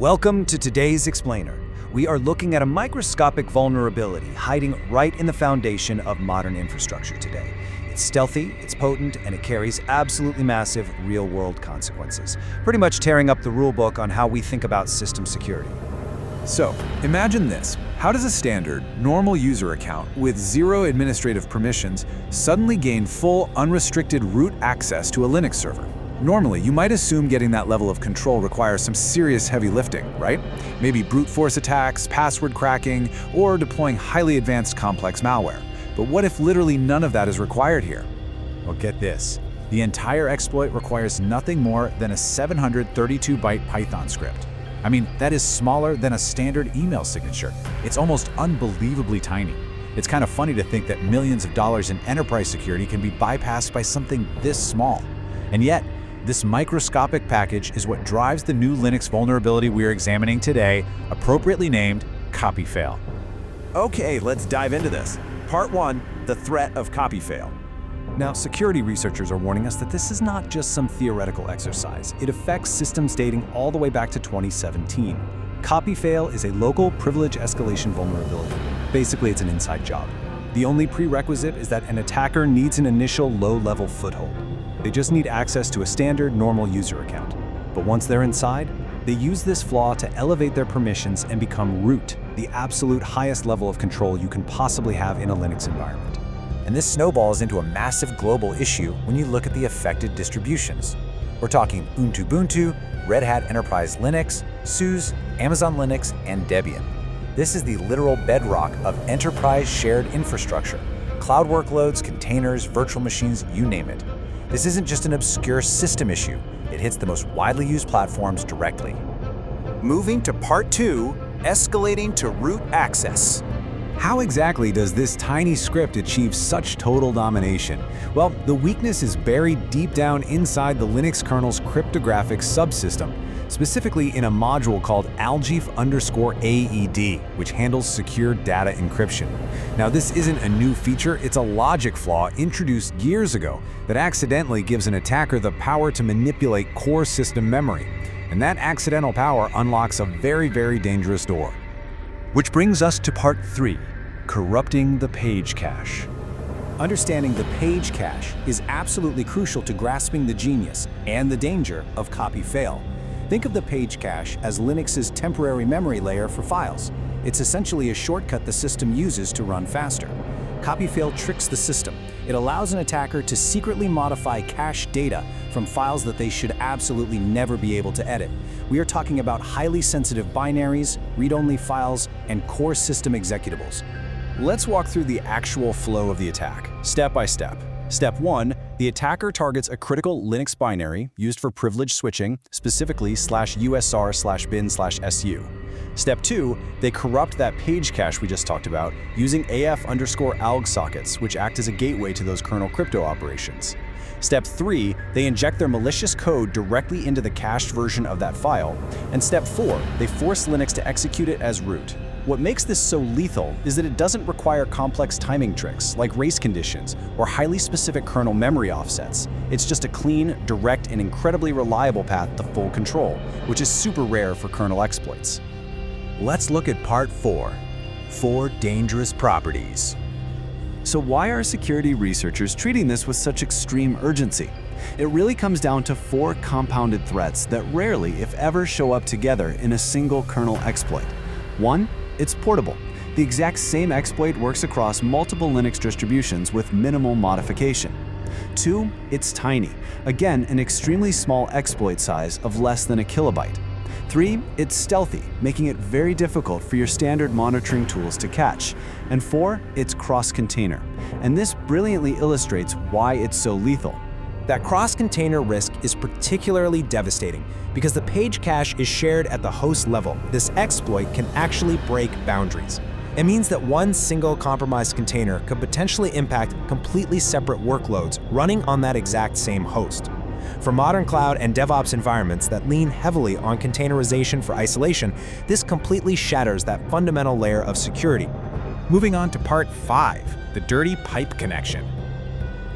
Welcome to today's Explainer. We are looking at a microscopic vulnerability hiding right in the foundation of modern infrastructure today. It's stealthy, it's potent, and it carries absolutely massive real-world consequences, pretty much tearing up the rulebook on how we think about system security. So, imagine this. How does a standard, normal user account with zero administrative permissions suddenly gain full, unrestricted root access to a Linux server? Normally, you might assume getting that level of control requires some serious heavy lifting, right? Maybe brute force attacks, password cracking, or deploying highly advanced complex malware. But what if literally none of that is required here? Well, get this. The entire exploit requires nothing more than a 732-byte Python script. I mean, that is smaller than a standard email signature. It's almost unbelievably tiny. It's kind of funny to think that millions of dollars in enterprise security can be bypassed by something this small. And yet, this microscopic package is what drives the new Linux vulnerability we're examining today, appropriately named copy-fail. Okay, let's dive into this. Part 1, the threat of copy-fail. Now, security researchers are warning us that this is not just some theoretical exercise. It affects systems dating all the way back to 2017. Copy-fail is a local privilege escalation vulnerability. Basically, it's an inside job. The only prerequisite is that an attacker needs an initial low-level foothold. They just need access to a standard, normal user account. But once they're inside, they use this flaw to elevate their permissions and become root, the absolute highest level of control you can possibly have in a Linux environment. And this snowballs into a massive global issue when you look at the affected distributions. We're talking Ubuntu, Red Hat Enterprise Linux, SUSE, Amazon Linux, and Debian. This is the literal bedrock of enterprise shared infrastructure. Cloud workloads, containers, virtual machines, you name it. This isn't just an obscure system issue. It hits the most widely used platforms directly. Moving to Part 2, escalating to root access. How exactly does this tiny script achieve such total domination? Well, the weakness is buried deep down inside the Linux kernel's cryptographic subsystem, specifically in a module called algif_AED, which handles secure data encryption. Now, this isn't a new feature, it's a logic flaw introduced years ago that accidentally gives an attacker the power to manipulate core system memory. And that accidental power unlocks a very, very dangerous door. Which brings us to Part 3, corrupting the page cache. Understanding the page cache is absolutely crucial to grasping the genius and the danger of copy-fail. Think of the page cache as Linux's temporary memory layer for files. It's essentially a shortcut the system uses to run faster. Copy-fail tricks the system. It allows an attacker to secretly modify cache data from files that they should absolutely never be able to edit. We are talking about highly sensitive binaries, read-only files, and core system executables. Let's walk through the actual flow of the attack, step by step. Step 1, the attacker targets a critical Linux binary used for privilege switching, specifically /usr/bin/su. Step 2, they corrupt that page cache we just talked about using AF_ALG sockets, which act as a gateway to those kernel crypto operations. Step 3, they inject their malicious code directly into the cached version of that file. And Step 4, they force Linux to execute it as root. What makes this so lethal is that it doesn't require complex timing tricks like race conditions or highly specific kernel memory offsets. It's just a clean, direct, and incredibly reliable path to full control, which is super rare for kernel exploits. Let's look at Part 4, 4 dangerous properties. So why are security researchers treating this with such extreme urgency? It really comes down to 4 compounded threats that rarely, if ever, show up together in a single kernel exploit. 1, it's portable. The exact same exploit works across multiple Linux distributions with minimal modification. 2, it's tiny. Again, an extremely small exploit size of less than a kilobyte. 3, it's stealthy, making it very difficult for your standard monitoring tools to catch. And 4, it's cross-container. And this brilliantly illustrates why it's so lethal. That cross-container risk is particularly devastating because the page cache is shared at the host level. This exploit can actually break boundaries. It means that one single compromised container could potentially impact completely separate workloads running on that exact same host. For modern cloud and DevOps environments that lean heavily on containerization for isolation, this completely shatters that fundamental layer of security. Moving on to Part 5, the dirty pipe connection.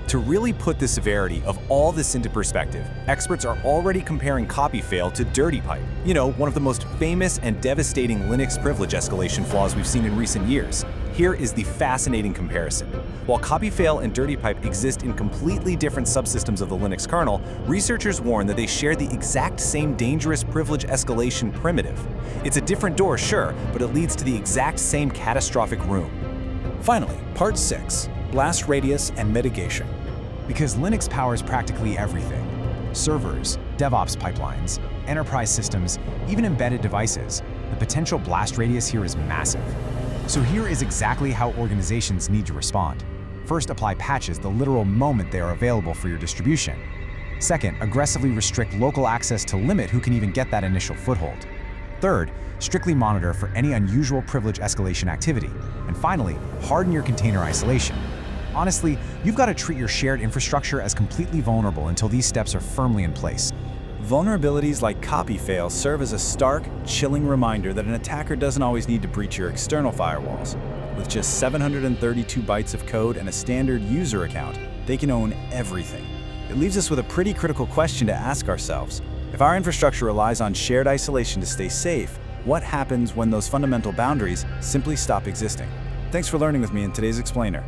To really put the severity of all this into perspective, experts are already comparing copy-fail to dirty pipe. You know, one of the most famous and devastating Linux privilege escalation flaws we've seen in recent years. Here is the fascinating comparison. While copy-fail and dirty pipe exist in completely different subsystems of the Linux kernel, researchers warn that they share the exact same dangerous privilege escalation primitive. It's a different door, sure, but it leads to the exact same catastrophic room. Finally, Part 6, Blast Radius and Mitigation. Because Linux powers practically everything. Servers, DevOps pipelines, enterprise systems, even embedded devices. The potential blast radius here is massive. So here is exactly how organizations need to respond. First, apply patches the literal moment they are available for your distribution. Second, aggressively restrict local access to limit who can even get that initial foothold. Third, strictly monitor for any unusual privilege escalation activity. And finally, harden your container isolation. Honestly, you've got to treat your shared infrastructure as completely vulnerable until these steps are firmly in place. Vulnerabilities like copy-fail serve as a stark, chilling reminder that an attacker doesn't always need to breach your external firewalls. With just 732 bytes of code and a standard user account, they can own everything. It leaves us with a pretty critical question to ask ourselves. If our infrastructure relies on shared isolation to stay safe, what happens when those fundamental boundaries simply stop existing? Thanks for learning with me in today's Explainer.